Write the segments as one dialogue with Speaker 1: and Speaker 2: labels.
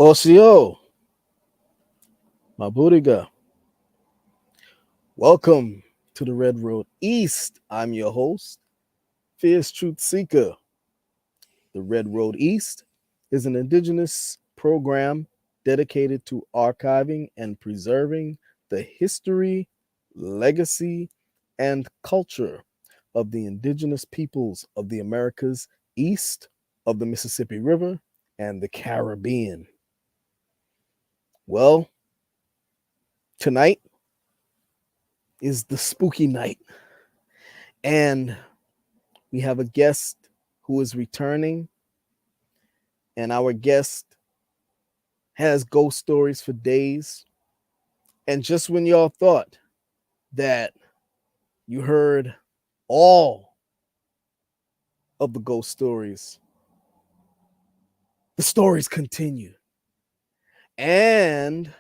Speaker 1: Osio, Maburiga, welcome to the Red Road East. I'm your host, Fierce Truth Seeker. The Red Road East is an indigenous program dedicated to archiving and preserving the history, legacy, and culture of the indigenous peoples of the Americas east of the Mississippi River and the Caribbean. Well, tonight is the spooky night, and we have a guest who is returning, and our guest has ghost stories for days. And just when y'all thought that you heard all of the ghost stories, the stories continue. And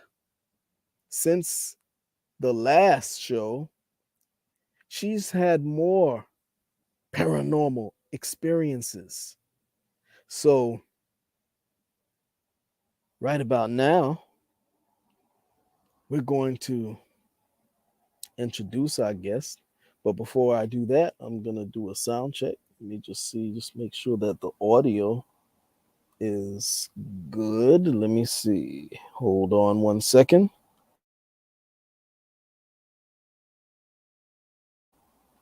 Speaker 1: since the last show, she's had more paranormal experiences. So, right about now, we're going to introduce our guest. But before I do that, I'm going to do a sound check. Let me just make sure that the audio is good. Let me see. Hold on one second.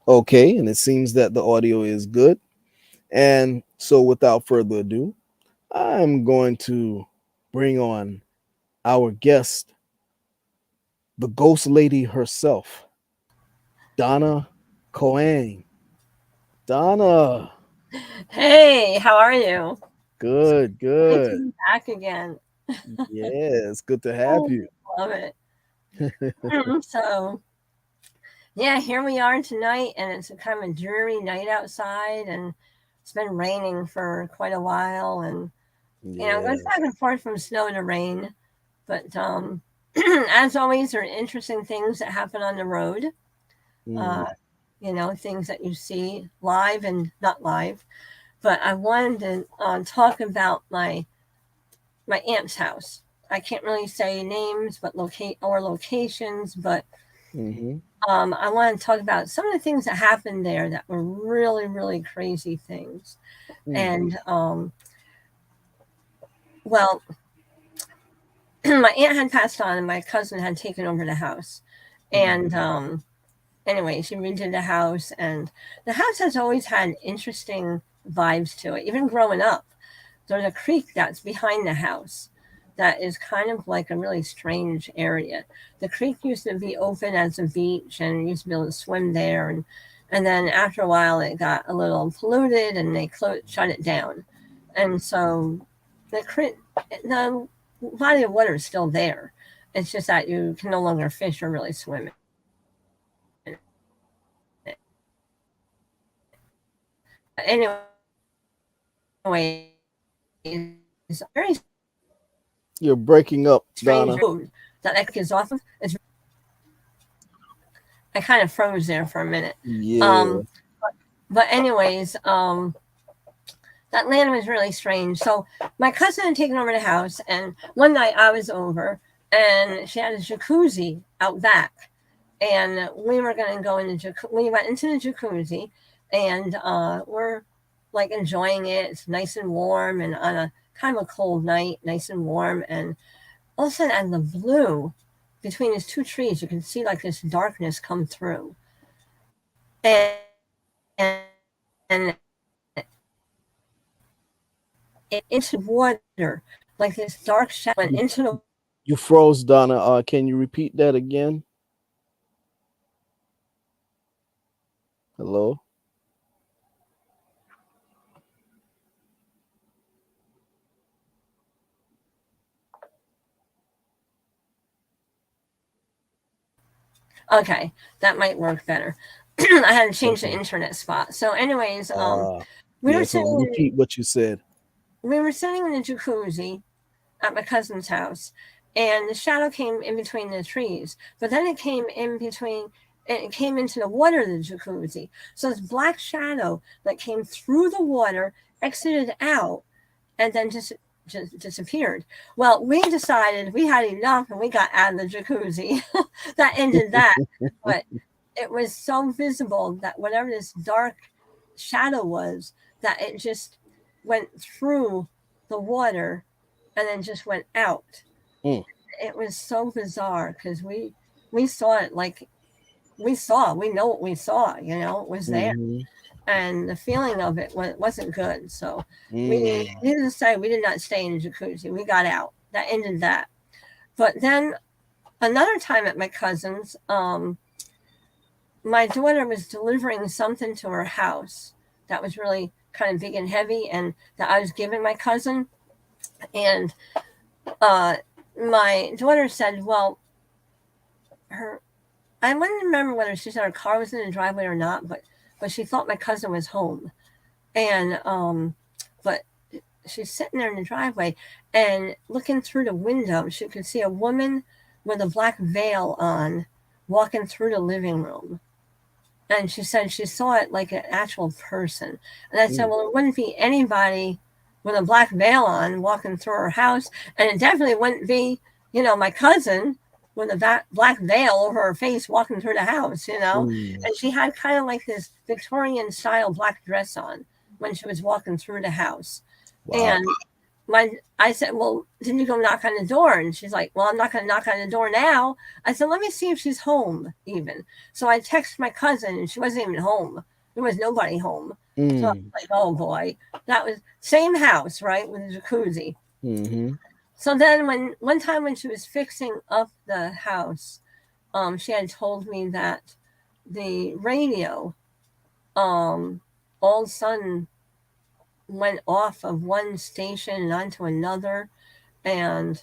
Speaker 1: Okay, and it seems that the audio is good. And so without further ado, I'm going to bring on our guest, the ghost lady herself, Donna Coane. Donna.
Speaker 2: Hey, how are you?
Speaker 1: Good,
Speaker 2: Great to
Speaker 1: good.
Speaker 2: be back again.
Speaker 1: Yeah, it's good to have
Speaker 2: Oh,
Speaker 1: you.
Speaker 2: love it. So, yeah, here we are tonight, and it's a kind of a dreary night outside, and it's been raining for quite a while, and it goes
Speaker 1: Yeah.
Speaker 2: back and forth from snow to rain. But as always, there are interesting things that happen on the road. Uh,
Speaker 1: Mm,
Speaker 2: things that you see live and not live. But I wanted to talk about my aunt's house. I can't really say names, but locations. But
Speaker 1: mm-hmm,
Speaker 2: I want to talk about some of the things that happened there that were really, really crazy things.
Speaker 1: mm,
Speaker 2: And well, my aunt had passed on, and my cousin had taken over the house.
Speaker 1: mm,
Speaker 2: And anyway, she redid the house, and the house has always had interesting vibes to it. Even growing up, there's a creek that's behind the house that is kind of like a really strange area. The creek used to be open as a beach, and you used to be able to swim there, and then after a while it got a little polluted, and they shut it down. And so the creek, the body of water is still there. It's just that you can no longer fish or really swim in it. Anyways, very strange
Speaker 1: You're breaking up,
Speaker 2: road
Speaker 1: Donna.
Speaker 2: that creek is off of. I kind of froze there for a minute.
Speaker 1: Yeah.
Speaker 2: Um, but anyways, that land was really strange. So my cousin had taken over the house, and one night I was over, and she had a jacuzzi out back, and we were going to go in the jacuzzi. We went into the jacuzzi, and we're like enjoying it. It's nice and warm, and on a kind of a cold night, nice and warm, and all of a sudden, out of the blue, between these two trees, you can see like this darkness come through, and into the water, like this dark shadow went
Speaker 1: You,
Speaker 2: into the
Speaker 1: you froze, Donna. Can you repeat that again? Hello?
Speaker 2: Okay, that might work better. I had to change the
Speaker 1: Okay.
Speaker 2: internet spot. So, anyways,
Speaker 1: Uh,
Speaker 2: we were
Speaker 1: yeah, so
Speaker 2: sitting
Speaker 1: repeat what you said.
Speaker 2: we were sitting in the jacuzzi at my cousin's house, and the shadow came in between the trees, but then it came in between. It came into the water of the jacuzzi. So this black shadow that came through the water exited out and then just just disappeared. Well, we decided we had enough and we got out of the jacuzzi. That ended that. But it was so visible that whatever this dark shadow was, that it just went through the water and then just went out.
Speaker 1: Mm.
Speaker 2: It was so bizarre because we saw it like we know what we saw, it was there.
Speaker 1: Mm-hmm.
Speaker 2: And the feeling of it wasn't good. So we,
Speaker 1: Mm.
Speaker 2: needless to say, we did not stay in the jacuzzi. We got out. That ended that. But then another time at my cousin's, my daughter was delivering something to her house that was really kind of big and heavy, and that I was giving my cousin. And my daughter said, "Well, her." I wouldn't remember whether she said her car was in the driveway or not, but she thought my cousin was home, and but she's sitting there in the driveway, and looking through the window, she could see a woman with a black veil on walking through the living room. And she said she saw it like an actual person. And I said,
Speaker 1: Mm.
Speaker 2: well, it wouldn't be anybody with a black veil on walking through her house. And it definitely wouldn't be, my cousin with a black veil over her face walking through the house.
Speaker 1: Mm.
Speaker 2: And she had kind of like this Victorian style black dress on when she was walking through the house.
Speaker 1: Wow.
Speaker 2: And I said, well, didn't you go knock on the door? And she's like, well, I'm not going to knock on the door now. I said, let me see if she's home even. So I texted my cousin, and she wasn't even home. There was nobody home. So I was
Speaker 1: Mm.
Speaker 2: like, oh boy, that was same house, right, with the jacuzzi.
Speaker 1: Mm-hmm.
Speaker 2: So then one time when she was fixing up the house, she had told me that the radio, all of a sudden went off of one station and onto another. And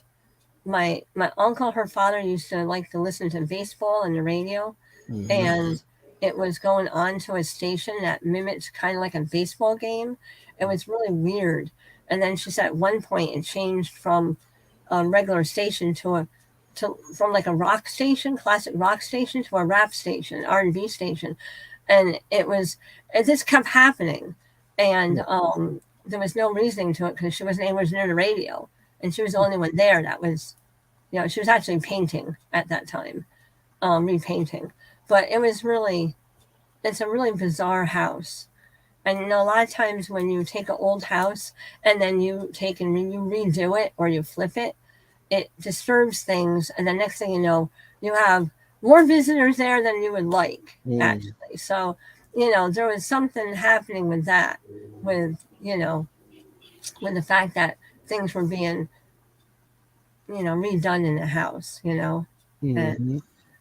Speaker 2: my uncle, her father, used to like to listen to baseball on the radio,
Speaker 1: Mm-hmm.
Speaker 2: and it was going on to a station that mimicked kind of like a baseball game. It was really weird. And then she said at one point it changed from a regular station from like a rock station, classic rock station, to a rap station, R&B station. And it just kept happening. And there was no reasoning to it because she wasn't anywhere near the radio, and she was the only one there that was, she was actually painting at that time, repainting. But it's a really bizarre house. And a lot of times when you take an old house and then you take and you redo it or you flip it, it disturbs things. And the next thing you know, you have more visitors there than you would like,
Speaker 1: Mm.
Speaker 2: actually. So, there was something happening with that, with the fact that things were being, redone in the house. And
Speaker 1: Mm-hmm.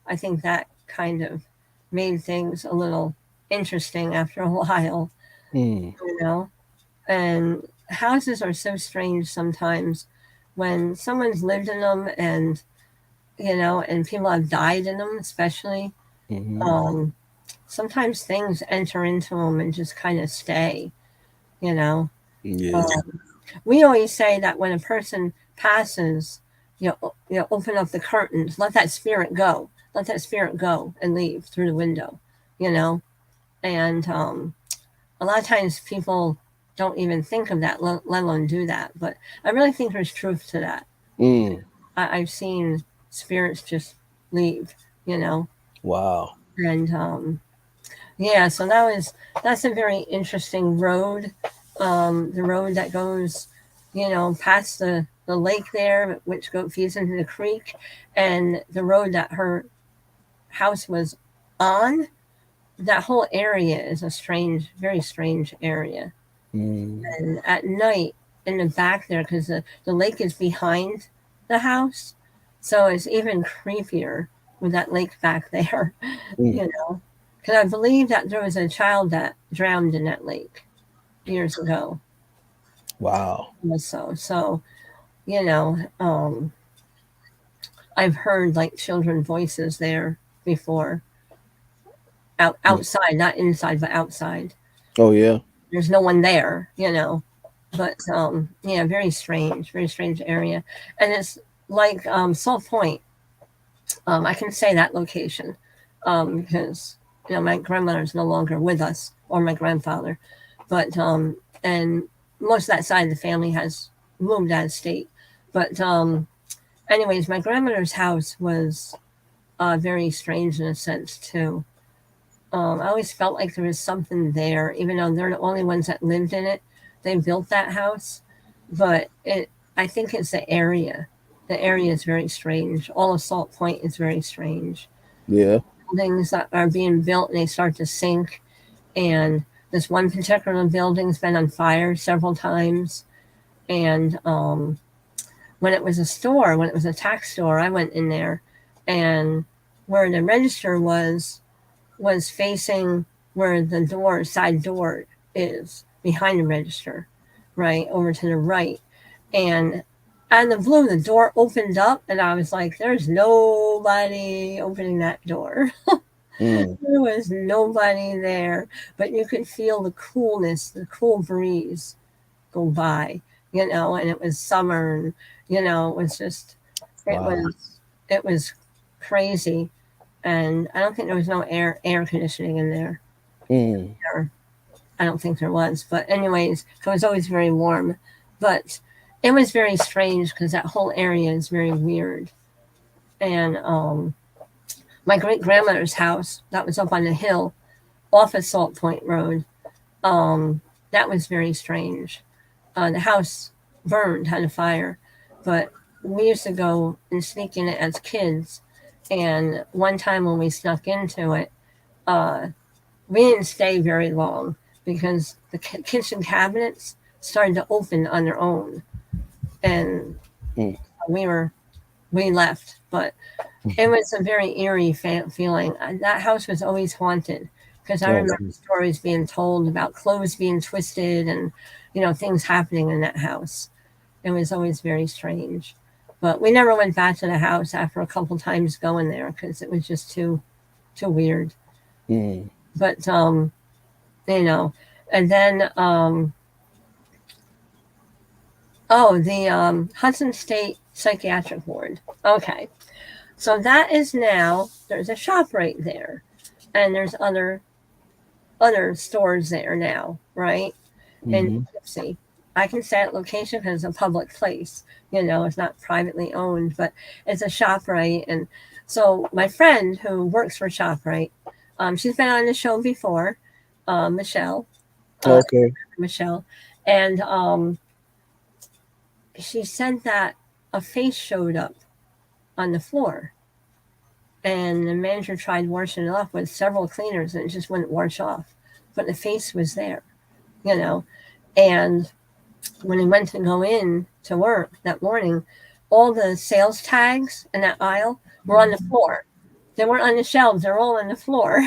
Speaker 2: I think that kind of made things a little interesting after a while,
Speaker 1: Mm.
Speaker 2: you know. And houses are so strange sometimes when someone's lived in them, and people have died in them, especially.
Speaker 1: Mm-hmm.
Speaker 2: Um, Sometimes things enter into them and just kind of stay, you know.
Speaker 1: Yeah.
Speaker 2: We always say that when a person passes, open up the curtains, let that spirit go, and leave through the window, you know. And a lot of times people don't even think of that, let alone do that. But I really think there's truth to that.
Speaker 1: Mm.
Speaker 2: I've seen spirits just leave, you know.
Speaker 1: Wow.
Speaker 2: And yeah, so that's a very interesting road. The road that goes, past the lake there, which feeds into the creek, and the road that her house was on. That whole area is a strange, very strange area.
Speaker 1: Mm.
Speaker 2: And at night, in the back there, because the lake is behind the house, so it's even creepier with that lake back there,
Speaker 1: Mm.
Speaker 2: you know. Because I believe that there was a child that drowned in that lake years ago.
Speaker 1: Wow.
Speaker 2: So you know, I've heard like children voices there before,
Speaker 1: Mm.
Speaker 2: outside, not inside, but outside.
Speaker 1: Oh yeah.
Speaker 2: There's no one there, you know. But yeah, very strange area, and it's like Salt Point. I can say that location because my grandmother's no longer with us, or my grandfather, but and most of that side of the family has moved out of state. But anyways, my grandmother's house was very strange in a sense too. I always felt like there was something there, even though they're the only ones that lived in it. They built that house, but I think it's the area. The area is very strange. All of Salt Point is very strange.
Speaker 1: Yeah.
Speaker 2: Buildings that are being built and they start to sink, and this one particular building's been on fire several times. And when it was a store, when it was a tax store, I went in there, and where the register was facing where the side door is behind the register, right over to the right. And out of the blue, the door opened up, and I was like, "There's nobody opening that door."
Speaker 1: Mm.
Speaker 2: There was nobody there, but you could feel the coolness, the cool breeze go by, and it was summer, and it was just, it
Speaker 1: Wow.
Speaker 2: was, it was crazy, and I don't think there was no air conditioning in there.
Speaker 1: Mm.
Speaker 2: Or I don't think there was, but anyways, it was always very warm, but it was very strange because that whole area is very weird, and my great grandmother's house that was up on the hill off of Salt Point Road. That was very strange. The house burned, had a fire, but we used to go and sneak in it as kids. And one time when we snuck into it, uh, we didn't stay very long because the kitchen cabinets started to open on their own, and
Speaker 1: Mm.
Speaker 2: we were we left. But it was a very eerie feeling. That house was always haunted because I
Speaker 1: Oh,
Speaker 2: remember stories being told about clothes being twisted and things happening in that house. It was always very strange. But we never went back to the house after a couple times going there because it was just too weird.
Speaker 1: mm.
Speaker 2: But you know, and then the Hudson State Psychiatric Ward. Okay, so that is now there's a shop right there, and there's other stores there now, right? In
Speaker 1: Mm-hmm.
Speaker 2: Poughkeepsie. I can say that location because it's a public place. It's not privately owned, but it's a ShopRite. And so my friend who works for ShopRite, she's been on the show before, Michelle, uh,
Speaker 1: Okay.
Speaker 2: Michelle, and she said that a face showed up on the floor, and the manager tried washing it off with several cleaners, and it just wouldn't wash off. But the face was there, you know, and when he went to go in to work that morning, all the sales tags in that aisle were on the floor. They weren't on the shelves, they're all on the floor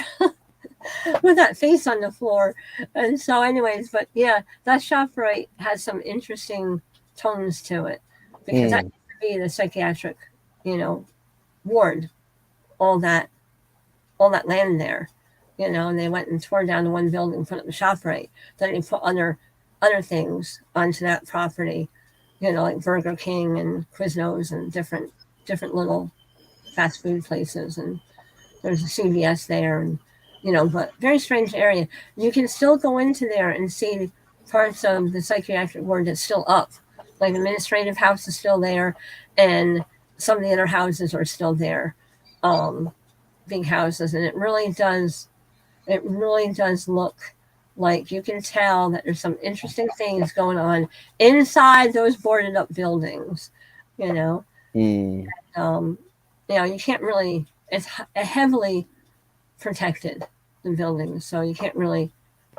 Speaker 2: with that face on the floor. And so, anyways, but yeah, that shop right has some interesting tones to it because that
Speaker 1: Mm.
Speaker 2: used to be the psychiatric, you know, ward, all that land there. And they went and tore down the one building, put up the shop right. Then they put other things onto that property, like Burger King and Quiznos and different little fast food places. And there's a CVS there, and but very strange area. You can still go into there and see parts of the psychiatric ward that's still up. Like the administrative house is still there, and some of the other houses are still there. Um, Big houses, and it really does look like you can tell that there's some interesting things going on inside those boarded up buildings. You know,
Speaker 1: Mm.
Speaker 2: um, you can't really. It's heavily protected, the buildings, so you can't really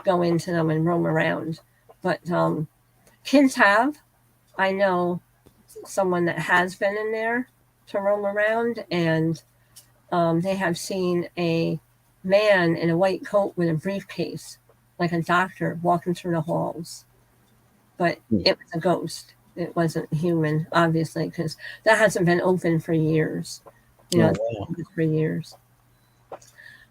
Speaker 2: go into them and roam around. But kids have. I know someone that has been in there to roam around, and they have seen a man in a white coat with a briefcase, like a doctor, walking through the halls. But
Speaker 1: Mm.
Speaker 2: it was a ghost. It wasn't human, obviously, because that hasn't been open for years.
Speaker 1: Oh,
Speaker 2: It's been
Speaker 1: wow.
Speaker 2: open for years.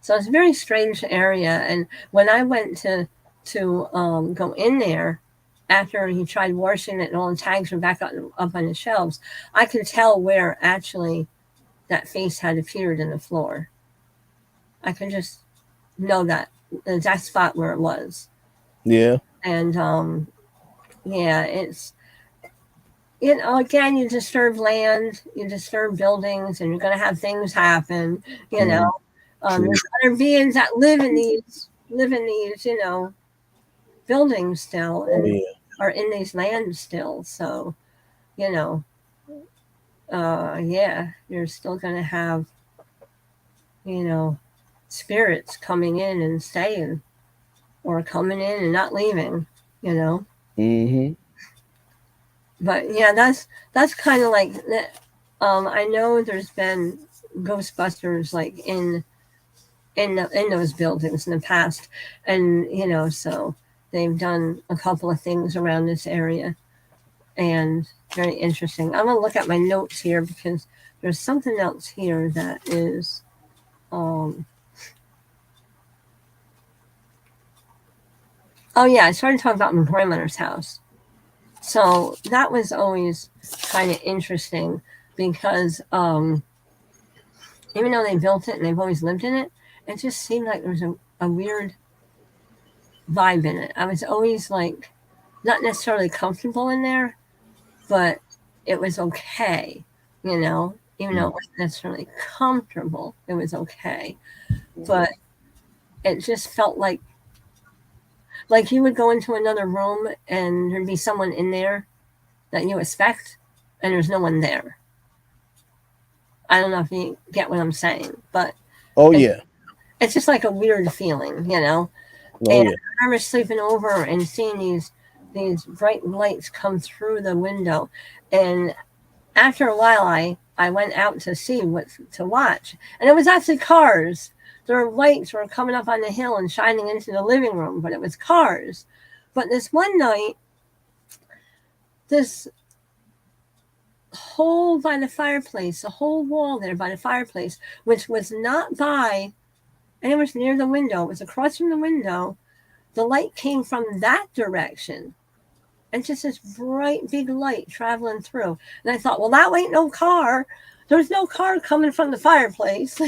Speaker 2: So it's a very strange area. And when I went to go in there after he tried washing it and all the tags were back up on the shelves, I could tell where actually that face had appeared in the floor. I could just know that the exact spot where it was.
Speaker 1: Yeah.
Speaker 2: And yeah, it's again, you disturb land, you disturb buildings, and you're going to have things happen. You know,
Speaker 1: Mm, true.
Speaker 2: there's other beings that live in these, buildings still,
Speaker 1: Oh
Speaker 2: and
Speaker 1: yeah.
Speaker 2: are in these lands still. So, you know, yeah, you're still going to have, you know, spirits coming in and staying, or coming in and not leaving. You know,
Speaker 1: Mm-hmm.
Speaker 2: but yeah, that's kind of like that. I know there's been Ghostbusters like in those buildings in the past, and so they've done a couple of things around this area, and very interesting. I'm gonna look at my notes here because there's something else here that is. Um, oh yeah, I started talking about my grandmother's house. So that was always kind of interesting because even though they built it and they've always lived in it, it just seemed like there was a weird vibe in it. I was always like not necessarily comfortable in there, but it was okay, even though it wasn't necessarily comfortable, it was okay. But it just felt like you would go into another room and there'd be someone in there that you expect, and there's no one there. I don't know if you get what I'm saying, but
Speaker 1: Oh
Speaker 2: it's,
Speaker 1: yeah.
Speaker 2: it's just like a weird feeling.
Speaker 1: Oh
Speaker 2: And
Speaker 1: yeah.
Speaker 2: I remember sleeping over and seeing these bright lights come through the window, and after a while, I went out to see what to watch, and it was actually cars. Their lights were coming up on the hill and shining into the living room, but it was cars. But this one night, this hole by the fireplace, the whole wall there by the fireplace, which was not by, and it was near the window, it was across from the window. The light came from that direction, and just this bright big light traveling through. And I thought, well, that ain't no car. There's no car coming from the fireplace,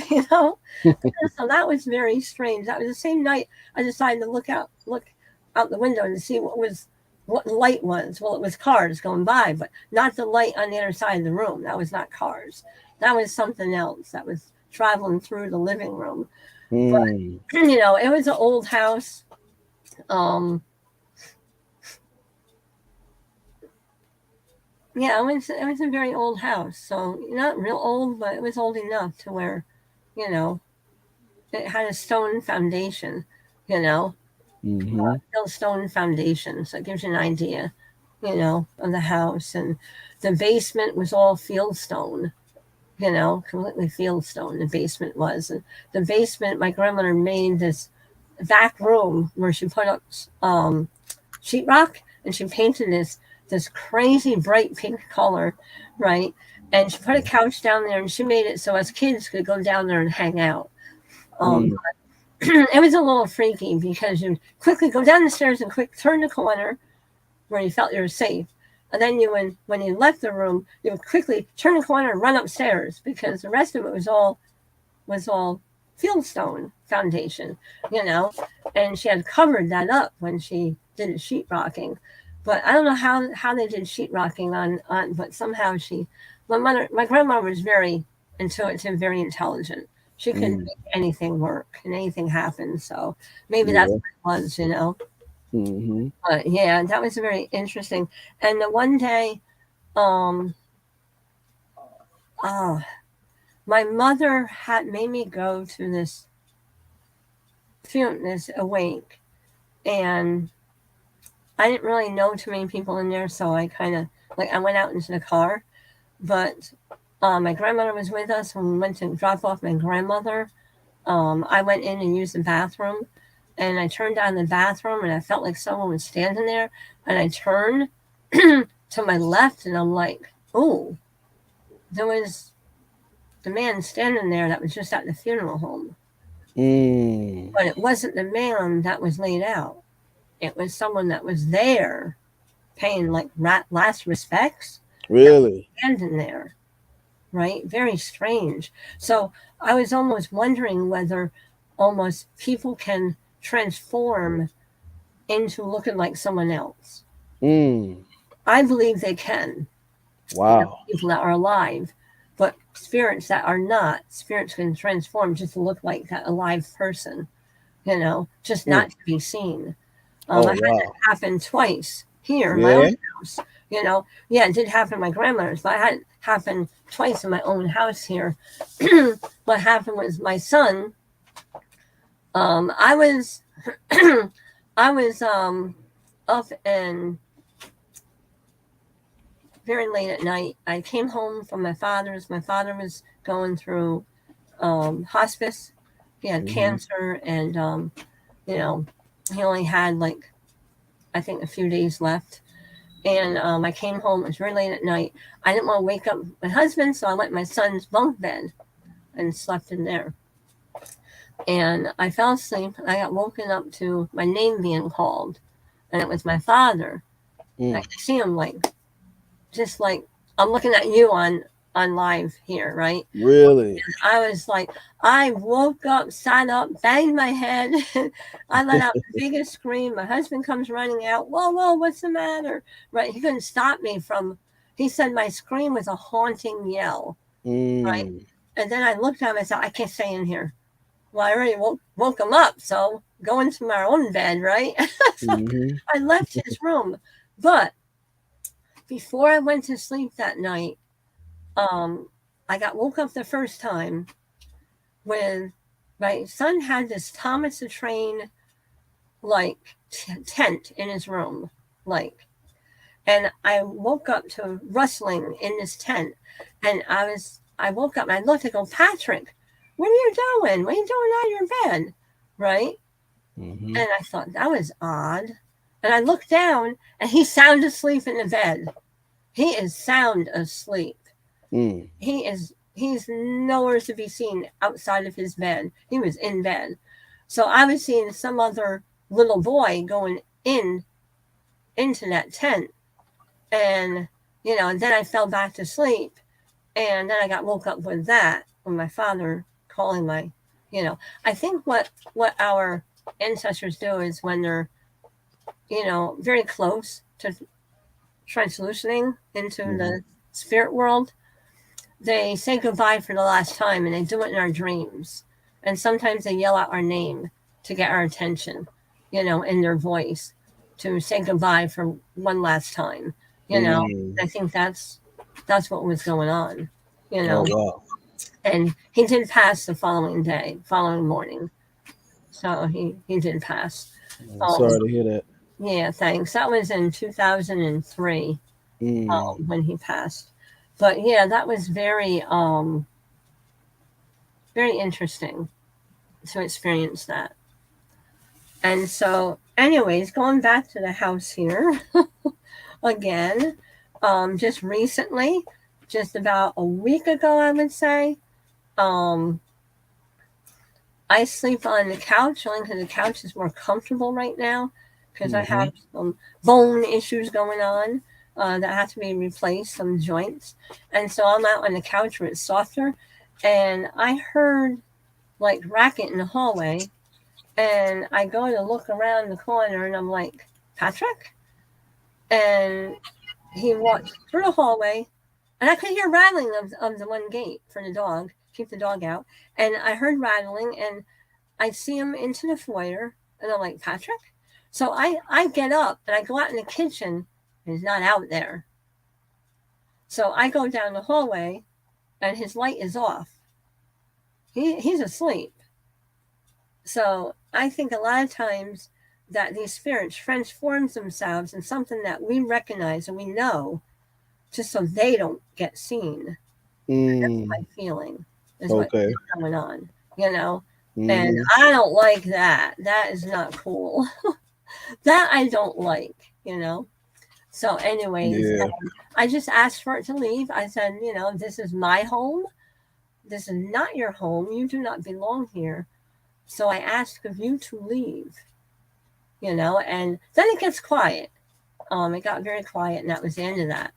Speaker 2: So that was very strange. That was the same night I decided to look out the window and see what the light was. Well, it was cars going by, but not the light on the other side of the room. That was not cars. That was something else that was traveling through the living room. But
Speaker 1: Mm.
Speaker 2: it was an old house. Um, Yeah, it was a very old house. So not real old, but it was old enough to where, you know, it had a stone foundation, you know,
Speaker 1: Mm-hmm.
Speaker 2: still stone foundation. So it gives you an idea, of the house. And the basement was all fieldstone, completely fieldstone. The basement was. And the basement, my grandmother made this back room where she put up sheetrock, and she painted this crazy bright pink color, right? And she put a couch down there, and she made it so us kids could go down there and hang out. Um,
Speaker 1: Mm.
Speaker 2: it was a little freaky because you quickly go down the stairs and quick turn the corner where you felt you were safe. And then when you left the room, you would quickly turn the corner and run upstairs because the rest of it was all fieldstone foundation, you know. And she had covered that up when she did the sheetrocking. But I don't know how they did sheetrocking on but somehow my grandmother was very intuitive, very intelligent. She could
Speaker 1: Mm.
Speaker 2: make anything work and anything happen. So maybe that's
Speaker 1: Yeah.
Speaker 2: what it was.
Speaker 1: Mm-hmm.
Speaker 2: But yeah, that was very interesting. And the one day, um, uh, my mother had made me go to this awake, and I didn't really know too many people in there, so I kind of I went out into the car, but my grandmother was with us when we went to drop off my grandmother. I went in and used the bathroom, and I turned on the bathroom, and I felt like someone was standing there, and I turned to my left, and I'm like, oh, there was the man standing there that was just at the funeral home,
Speaker 1: Mm.
Speaker 2: but it wasn't the man that was laid out. It was someone that was there paying like last respects that was
Speaker 1: Really?
Speaker 2: standing there, right? Very strange. So I was almost wondering whether almost people can transform into looking like someone else.
Speaker 1: Mm.
Speaker 2: I believe they can.
Speaker 1: Wow.
Speaker 2: People that are alive. But spirits that are not, spirits can transform just to look like that alive person, just not to be seen.
Speaker 1: Oh,
Speaker 2: I had
Speaker 1: wow.
Speaker 2: that happen twice here in my
Speaker 1: Yeah.
Speaker 2: own house. Yeah, it did happen in my grandmother's, but I had it happen twice in my own house here. What happened was my son, I was, I was up and very late at night. I came home from my father's. My father was going through hospice. He had cancer, and he only had like I think a few days left. And I came home. It was very late at night. I didn't want to wake up my husband, so I went my son's bunk bed and slept in there. And I fell asleep. I got woken up to my name being called, and it was my father. I could see him just like I'm looking at you on live here, right?
Speaker 1: Really?
Speaker 2: And I was like, I woke up, sat up, banged my head. I let out the biggest scream. My husband comes running out. Whoa, whoa, what's the matter? Right? He couldn't stop me from. He said my scream was a haunting yell. Right? And then I looked at him and said, I can't stay in here. Well, I already woke him up, so go into my own bed, right? So I left his room. But before I went to sleep that night, I got woke up the first time with my son had this Thomas the Train like tent in his room, and I woke up to rustling in this tent, and I woke up and I looked and go, Patrick, what are you doing? What are you doing out of your bed? Right? And I thought that was odd. And I looked down and he's sound asleep in the bed. He is sound asleep. He's nowhere to be seen outside of his bed. He was in bed. So I was seeing some other little boy going into that tent. And and then I fell back to sleep. And then I got woke up with that, with my father calling my, I think what our ancestors do is when they're, very close to translucening into the spirit world, they say goodbye for the last time, and they do it in our dreams. And sometimes they yell out our name to get our attention, in their voice, to say goodbye for one last time. I think that's what was going on.
Speaker 1: Oh, wow.
Speaker 2: And he did pass the following morning. So he did pass.
Speaker 1: Sorry to hear that.
Speaker 2: Yeah, thanks. That was in 2003 when he passed. But yeah, that was very very interesting to experience that. And so, anyways, going back to the house here again, just recently, just about a week ago, I would say, I sleep on the couch only because the couch is more comfortable right now because I have some bone issues going on that have to be replaced, some joints. And so I'm out on the couch where it's softer. And I heard like racket in the hallway. And I go to look around the corner and I'm like, Patrick? And he walked through the hallway. And I could hear rattling of the one gate for the dog, keep the dog out. And I heard rattling and I see him into the foyer and I'm like, Patrick? So I get up and I go out in the kitchen and he's not out there. So I go down the hallway and his light is off. He's asleep. So I think a lot of times that these spirits transform themselves in something that we recognize and we know just so they don't get seen. That's my feeling is what's going on, And I don't like that. That is not cool. That I don't like, So anyways, I just asked for it to leave. I said, this is my home. This is not your home. You do not belong here. So I asked of you to leave, and then it gets quiet. It got very quiet, and that was the end of that.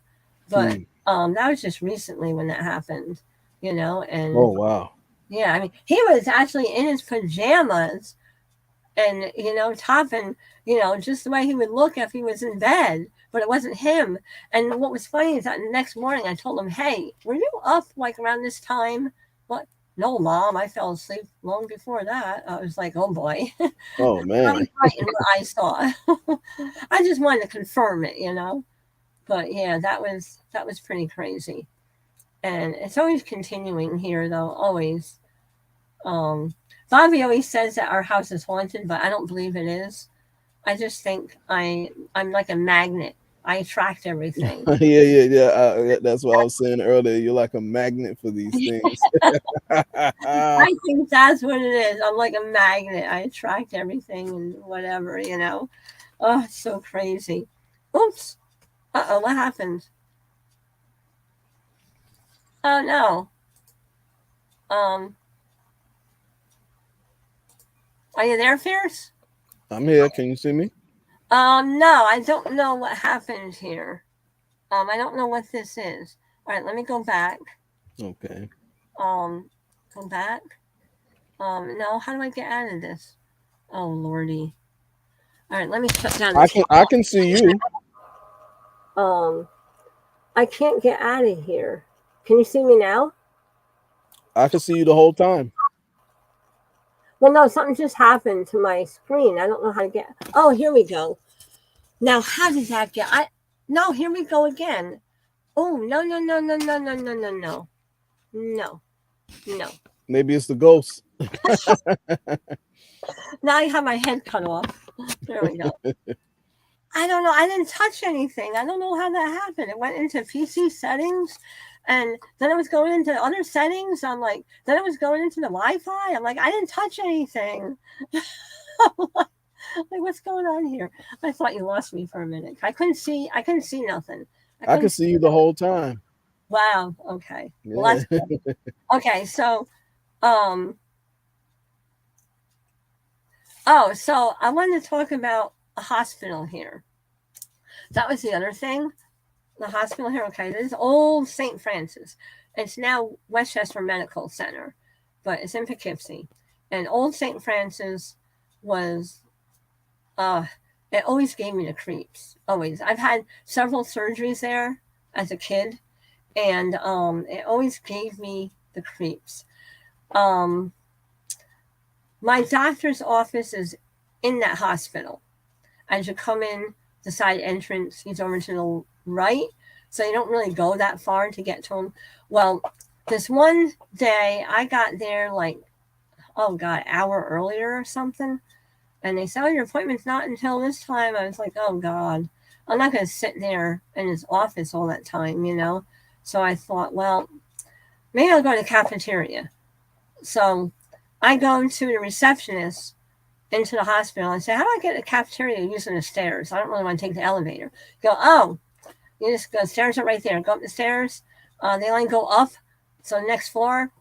Speaker 2: But that was just recently when that happened, and
Speaker 1: oh, wow.
Speaker 2: Yeah, I mean, he was actually in his pajamas and Toppin, just the way he would look if he was in bed, but it wasn't him. And what was funny is that the next morning I told him, "Hey, were you up like around this time?" What? No, Mom, I fell asleep long before that. I was like, "Oh boy."
Speaker 1: Oh
Speaker 2: I
Speaker 1: man.
Speaker 2: was right in what I saw. I just wanted to confirm it. But yeah, that was pretty crazy, and it's always continuing here, though. Always. Um, Bobby always says that our house is haunted, but I don't believe it is. I just think I'm like a magnet. I attract everything.
Speaker 1: Yeah. That's what I was saying earlier. You're like a magnet for these things.
Speaker 2: I think that's what it is. I'm like a magnet. I attract everything and whatever. Oh, it's so crazy. Oops. Uh-oh, what happened? Oh no. Um, are you there, Fierce?
Speaker 1: I'm here. Can you see me?
Speaker 2: No, I don't know what happened here. I don't know what this is. All right, let me go back.
Speaker 1: Okay.
Speaker 2: Um, go back. No, how do I get out of this? Oh lordy. All right, let me shut down
Speaker 1: I
Speaker 2: this.
Speaker 1: can I can see you.
Speaker 2: Um, I can't get out of here. Can you see me now?
Speaker 1: I can see you the whole time.
Speaker 2: Well, no, something just happened to my screen. I don't know how to get. Oh, here we go. Now, how did that get? No, here we go again. Oh, no, no, no, no, no, no, no, no, no, no, no.
Speaker 1: Maybe it's the ghost.
Speaker 2: Now I have my head cut off. There we go. I don't know. I didn't touch anything. I don't know how that happened. It went into PC settings, and then it was going into other settings. I'm like, then it was going into the Wi-Fi. I'm like, I didn't touch anything. Like, what's going on here? I thought you lost me for a minute. I couldn't see. I couldn't see nothing. I
Speaker 1: I
Speaker 2: couldn't
Speaker 1: can
Speaker 2: see
Speaker 1: see you the
Speaker 2: nothing.
Speaker 1: whole time.
Speaker 2: Wow. Okay. Well,
Speaker 1: Yeah.
Speaker 2: that's good. Okay. So, um, so I wanted to talk about a hospital here. That was the other thing. The hospital here. Okay, this is old St. Francis. It's now Westchester Medical Center, but it's in Poughkeepsie. And old St. Francis was, uh, it always gave me the creeps. Always. I've had several surgeries there as a kid, and it always gave me the creeps. Um, my doctor's office is in that hospital. As you come in the side entrance, he's over to the right, so you don't really go that far to get to him. Well, this one day I got there like, oh god, an hour earlier or something, and they said, "Oh, your appointment's not until this time." I was like, "Oh god, I'm not going to sit there in his office all that time." So I thought, well, maybe I'll go to the cafeteria. So I go to the receptionist into the hospital and say, "How do I get to the cafeteria using the stairs? I don't really want to take the elevator." Go, "Oh, you just go, stairs are right there. Go up the stairs. They only go up. So the next floor,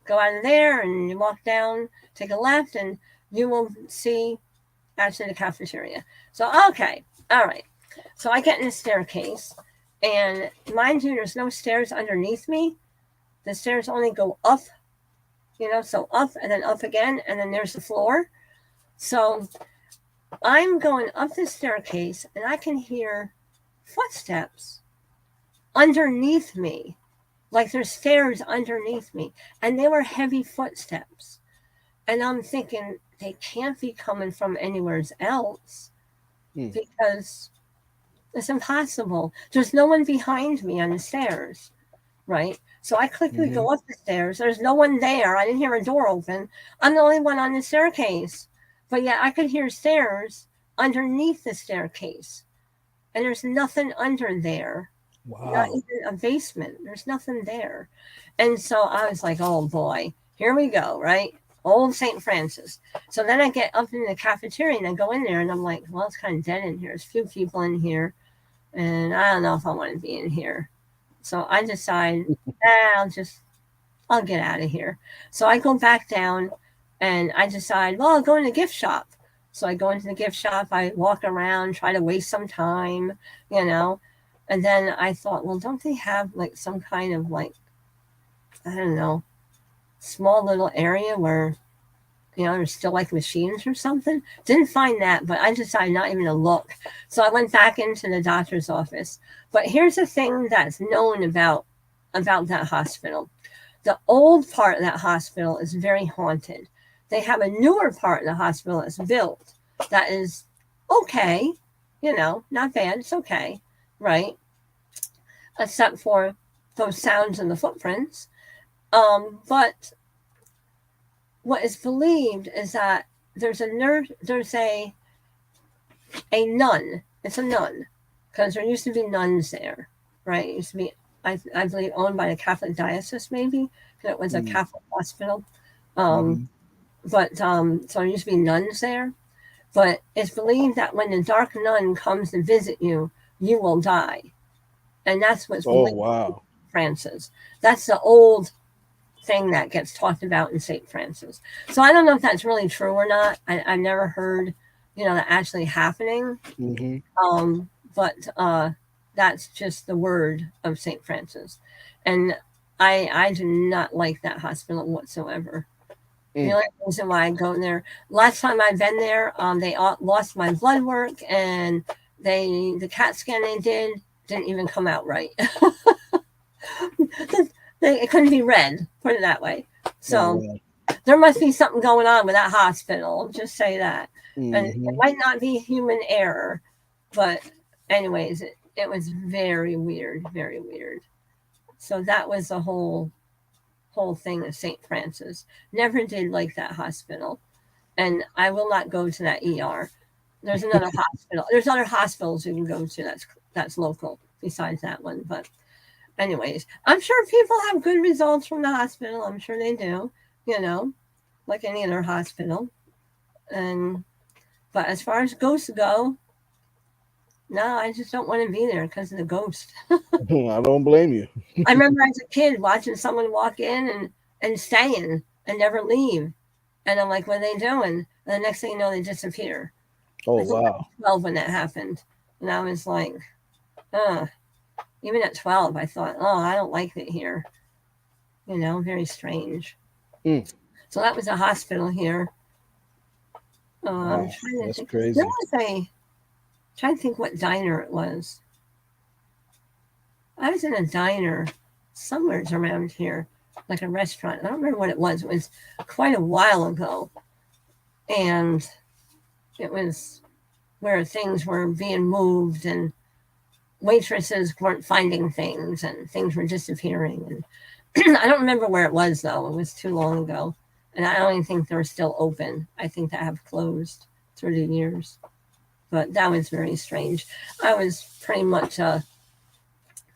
Speaker 2: go out of there and you walk down, take a left, and you will see actually the cafeteria." So, okay. All right. So I get in the staircase, and mind you, there's no stairs underneath me. The stairs only go up, so up and then up again, and then there's the floor. So I'm going up the staircase and I can hear footsteps underneath me. Like there's stairs underneath me. And they were heavy footsteps. And I'm thinking they can't be coming from anywhere else
Speaker 1: Hmm.
Speaker 2: because it's impossible. There's no one behind me on the stairs, right? So I quickly
Speaker 1: Hmm.
Speaker 2: go up the stairs. There's no one there. I didn't hear a door open. I'm the only one on the staircase. But yet I could hear stairs underneath the staircase. And there's nothing under there. Not
Speaker 1: Wow.
Speaker 2: even a basement. There's nothing there. And so I was like, oh boy, here we go, right? Old St. Francis. So then I get up in the cafeteria and I go in there and I'm like, well, it's kind of dead in here. There's a few people in here. And I don't know if I want to be in here. So I decide, I'll get out of here. So I go back down and I decide, well, I'll go in the gift shop. So I go into the gift shop, I walk around, try to waste some time, you know. And then I thought, well, don't they have like some kind of like, I don't know, small little area where there's still like machines or something. Didn't find that, but I decided not even to look. So I went back into the doctor's office. But here's the thing that's known about that hospital. The old part of that hospital is very haunted. They have a newer part of the hospital that's built that is okay, not bad. It's okay, right? Except for those sounds and the footprints. But what is believed is that there's a nun. It's a nun because there used to be nuns there, right? It used to be, I believe, owned by the Catholic diocese, maybe, because it was a Catholic hospital.
Speaker 1: Mm-hmm.
Speaker 2: So there used to be nuns there. But it's believed that when the dark nun comes to visit you, you will die. And that's what's
Speaker 1: Oh,
Speaker 2: believed in
Speaker 1: wow.
Speaker 2: Francis. That's the old thing that gets talked about in St. Francis. So I don't know if that's really true or not. I've never heard, that actually happening.
Speaker 1: Mm-hmm.
Speaker 2: But that's just the word of St. Francis. And I do not like that hospital whatsoever. The only reason why I go there, last time I've been there, they lost my blood work, and the CAT scan they didn't even come out right. It couldn't be read, put it that way. So there must be something going on with that hospital. Just say that, and it might not be human error, but anyways, it was very weird, very weird. So that was the whole thing of St. Francis. Never did like that hospital. And I will not go to that ER. There's another hospital. There's other hospitals you can go to that's local besides that one. But anyways, I'm sure people have good results from the hospital. I'm sure they do, like any other hospital. But as far as ghosts go, no, I just don't want to be there because of the ghost.
Speaker 1: I don't blame you.
Speaker 2: I remember as a kid watching someone walk in and staying and never leave. And I'm like, what are they doing? And the next thing you know, they disappear.
Speaker 1: Oh,
Speaker 2: I think I was
Speaker 1: wow.
Speaker 2: 12 when that happened. And I was like, even at 12, I thought, I don't like it here. Very strange.
Speaker 1: Mm.
Speaker 2: So that was a hospital here. I'm
Speaker 1: Wow.
Speaker 2: trying to
Speaker 1: That's
Speaker 2: think. There
Speaker 1: crazy.
Speaker 2: was trying to think what diner it was. I was in a diner somewhere around here, like a restaurant. I don't remember what it was. It was quite a while ago. And it was where things were being moved and waitresses weren't finding things and things were disappearing. And I don't remember where it was, though. It was too long ago. And I don't even think they're still open. I think they have closed through the years. But that was very strange. I was pretty much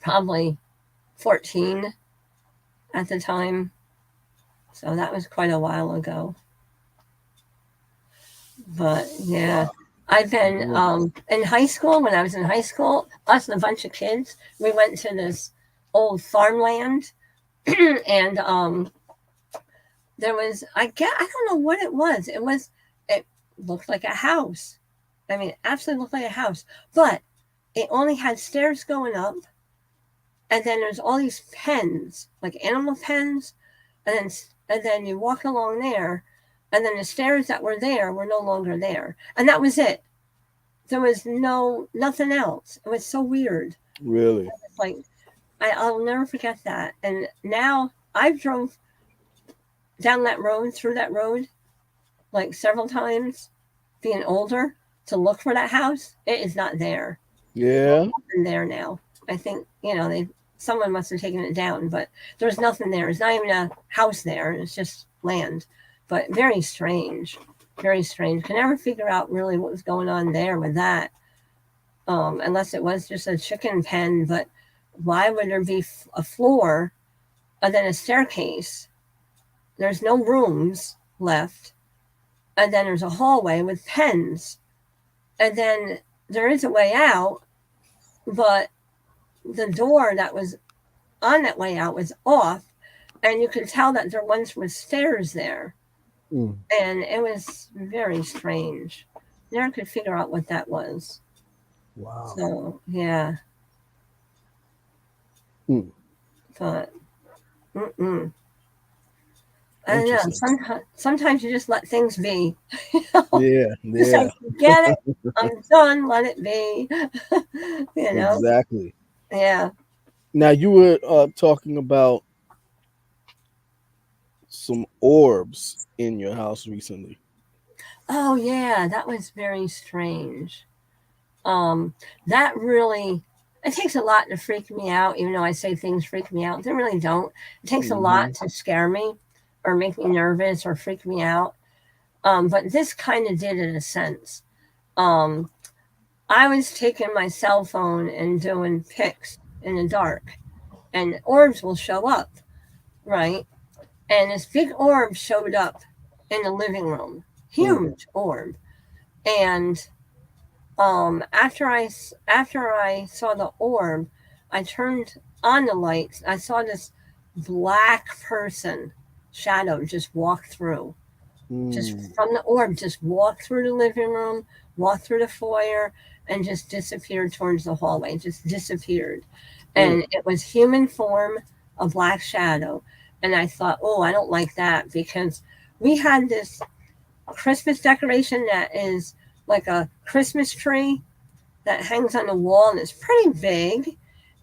Speaker 2: probably 14 at the time. So that was quite a while ago. But yeah,
Speaker 1: Wow.
Speaker 2: I've been
Speaker 1: Yeah.
Speaker 2: in high school. When I was in high school, us and a bunch of kids, we went to this old farmland, and there was I don't know what it was. It looked like a house. I mean, it absolutely looked like a house, but it only had stairs going up, and then there's all these pens, like animal pens, and then you walk along there, and then the stairs that were there were no longer there, and that was it. There was nothing else. It was so weird.
Speaker 1: Really?
Speaker 2: It's like I'll never forget that. And now I've drove down that road, through that road, like several times, being older, to look for that house. It is not there. There's
Speaker 1: Yeah.
Speaker 2: nothing there now. I think someone must have taken it down, but there's nothing there. It's not even a house there. It's just land. But very strange. Very strange. Can never figure out really what was going on there with that. Unless it was just a chicken pen. But why would there be a floor and then a staircase? There's no rooms left. And then there's a hallway with pens. And then there is a way out, but the door that was on that way out was off. And you could tell that there once was stairs there.
Speaker 1: Mm.
Speaker 2: And it was very strange. Never could figure out what that was.
Speaker 1: Wow.
Speaker 2: So, yeah.
Speaker 1: Mm.
Speaker 2: But, mm-mm. I don't know.
Speaker 1: Interesting.
Speaker 2: Sometimes you just let things be.
Speaker 1: Yeah,
Speaker 2: Just
Speaker 1: yeah,
Speaker 2: like, forget it. I'm done. Let it be. you know?
Speaker 1: exactly.
Speaker 2: Yeah.
Speaker 1: Now you were talking about some orbs in your house recently.
Speaker 2: Oh, yeah. That was very strange. Um, that really, it takes a lot to freak me out, even though I say things freak me out. They really don't. It takes a lot
Speaker 1: Hmm.
Speaker 2: to scare me or make me nervous or freak me out. But this kind of did in a sense. Um, I was taking my cell phone and doing pics in the dark, and orbs will show up, right? And this big orb showed up in the living room,
Speaker 1: Mm.
Speaker 2: huge orb. And after I saw the orb, I turned on the lights. I saw this black person shadow just walk through, just
Speaker 1: Mm.
Speaker 2: from the orb, just walk through the living room, walk through the foyer, and just disappeared towards the hallway. Just disappeared,
Speaker 1: Mm.
Speaker 2: and it was human form, a black shadow. And I thought, oh, I don't like that because we had this Christmas decoration that is like a Christmas tree that hangs on the wall and it's pretty big.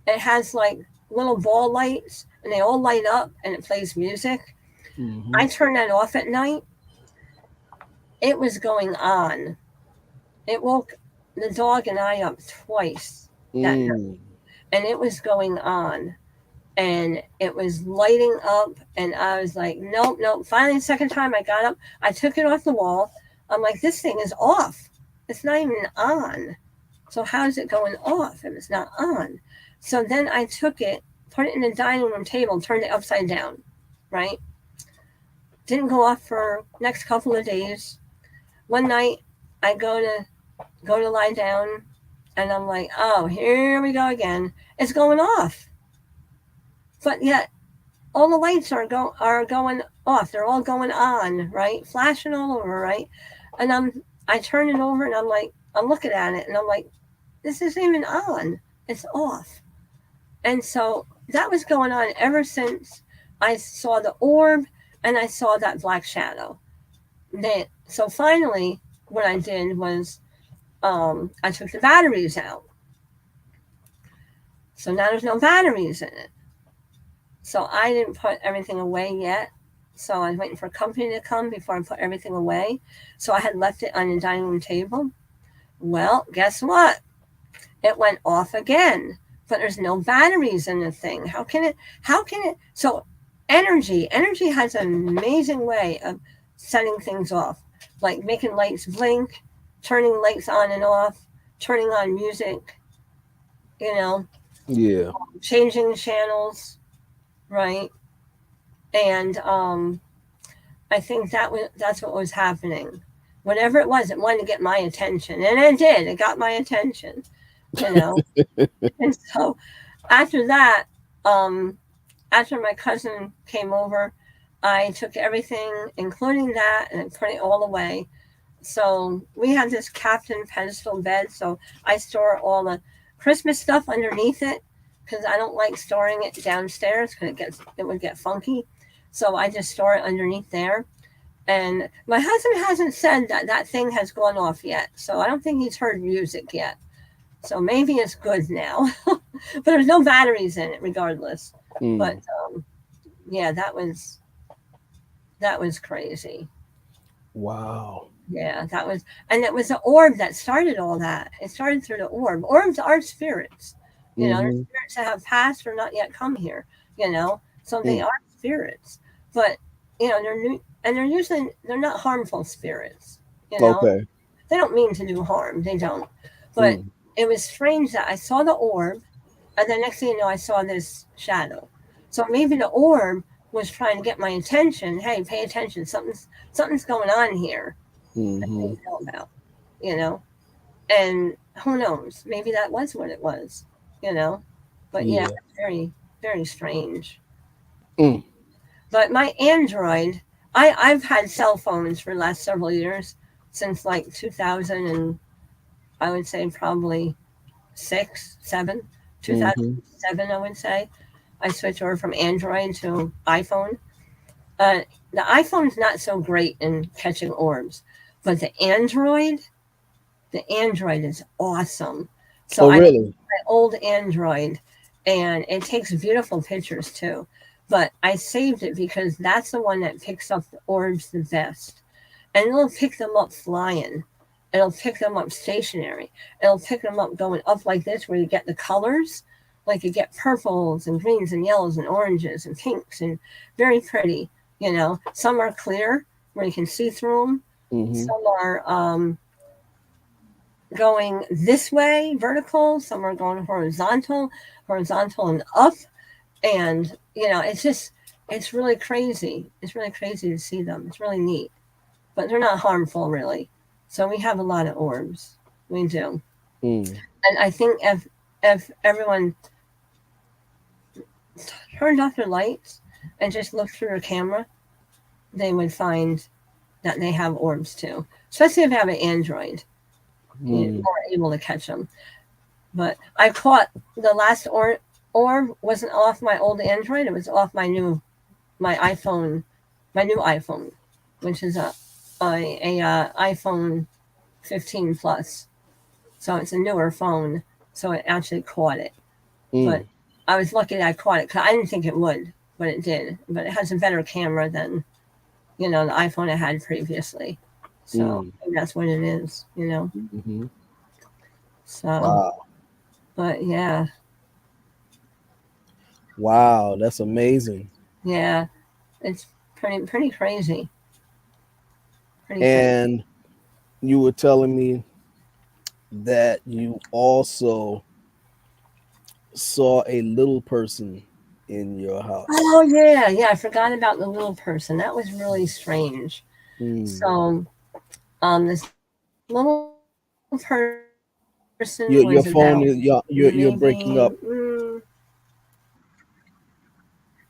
Speaker 2: It has like little ball lights and they all light up and it plays music.
Speaker 1: Hmm.
Speaker 2: I turned that off at night. It was going on. It woke the dog and I up twice that night
Speaker 1: Mm.
Speaker 2: and it was going on and it was lighting up and I was like, nope, nope. Finally, the second time I got up, I took it off the wall. I'm like, this thing is off. It's not even on. So how is it going off if it's not on? So then I took it, put it in the dining room table, turned it upside down, right? Didn't go off for next couple of days. One night I go to lie down and I'm like, oh, here we go again. It's going off. But yet all the lights are going off. They're all going on, right? Flashing all over, right? And I turn it over and I'm looking at it and I'm like, this isn't even on. It's off. And so that was going on ever since I saw the orb and I saw that black shadow. So finally, what I did was I took the batteries out. So now there's no batteries in it. So I didn't put everything away yet. So I was waiting for company to come before I put everything away. So I had left it on the dining room table. Well, guess what? It went off again. But there's no batteries in the thing. How can it so energy has an amazing way of setting things off, like making lights blink, turning lights on and off, turning on music, you know,
Speaker 1: Yeah.
Speaker 2: changing channels, right? And I think that's what was happening. Whatever it was, it wanted to get my attention, and it did. It got my attention, you know. And so after that, um, after my cousin came over, I took everything, including that, and put it all away. So we had this captain pedestal bed, so I store all the Christmas stuff underneath it because I don't like storing it downstairs because it would get funky. So I just store it underneath there. And my husband hasn't said that that thing has gone off yet, so I don't think he's heard music yet. So maybe it's good now, but there's no batteries in it, regardless. But
Speaker 1: Mm.
Speaker 2: yeah, that was crazy.
Speaker 1: Wow.
Speaker 2: Yeah, and it was the orb that started all that. It started through the orb. Orbs are spirits, they're
Speaker 1: Hmm.
Speaker 2: spirits that have passed or not yet come here. So they
Speaker 1: Mm.
Speaker 2: are spirits, but they're new, and they're not harmful spirits. You know,
Speaker 1: Okay.
Speaker 2: they don't mean to do harm. They don't. But
Speaker 1: Mm.
Speaker 2: it was strange that I saw the orb, and the next thing you know, I saw this shadow. So maybe the orb was trying to get my attention. Hey, pay attention. Something's going on here that
Speaker 1: Hmm.
Speaker 2: they know about. You know, and who knows? Maybe that was what it was. You know, but yeah,
Speaker 1: Yeah.
Speaker 2: very very strange.
Speaker 1: Mm.
Speaker 2: But my Android, I've had cell phones for the last several years since like 2000 and I would say probably six, seven,
Speaker 1: Hmm.
Speaker 2: 2007, I would say. I switched over from Android to iPhone. Uh, the iPhone's not so great in catching orbs, but the Android is awesome. So
Speaker 1: Oh,
Speaker 2: I have
Speaker 1: really?
Speaker 2: my old Android, and it takes beautiful pictures too. But I saved it because that's the one that picks up the orbs the best, and it'll pick them up flying. It'll pick them up stationary. It'll pick them up going up like this, where you get the colors, like you get purples and greens and yellows and oranges and pinks and very pretty. Some are clear where you can see through them.
Speaker 1: Mm-hmm.
Speaker 2: Some are going this way, vertical. Some are going horizontal and up. And it's really crazy. It's really crazy to see them. It's really neat, but they're not harmful really. So we have a lot of orbs. We do,
Speaker 1: Mm.
Speaker 2: and I think if everyone turned off their lights and just looked through a camera, they would find that they have orbs too. Especially if you have an Android, you're
Speaker 1: Mm.
Speaker 2: more able to catch them. But I caught the last orb wasn't off my old Android. It was off my iPhone, my new iPhone, which is a iPhone 15 Plus. So it's a newer phone. So it actually caught it. But
Speaker 1: Mm.
Speaker 2: I was lucky that I caught it because I didn't think it would, but it did. But it has a better camera than the iPhone I had previously. So
Speaker 1: Mm.
Speaker 2: maybe that's what it is.
Speaker 1: Mm-hmm.
Speaker 2: So,
Speaker 1: Wow.
Speaker 2: but yeah,
Speaker 1: Wow, that's amazing.
Speaker 2: yeah, it's pretty crazy, pretty crazy.
Speaker 1: And you were telling me that you also saw a little person in your house.
Speaker 2: Oh yeah, yeah. I forgot about the little person. That was really strange.
Speaker 1: Mm.
Speaker 2: So, this little person was about
Speaker 1: Your phone is you're
Speaker 2: maybe
Speaker 1: breaking up.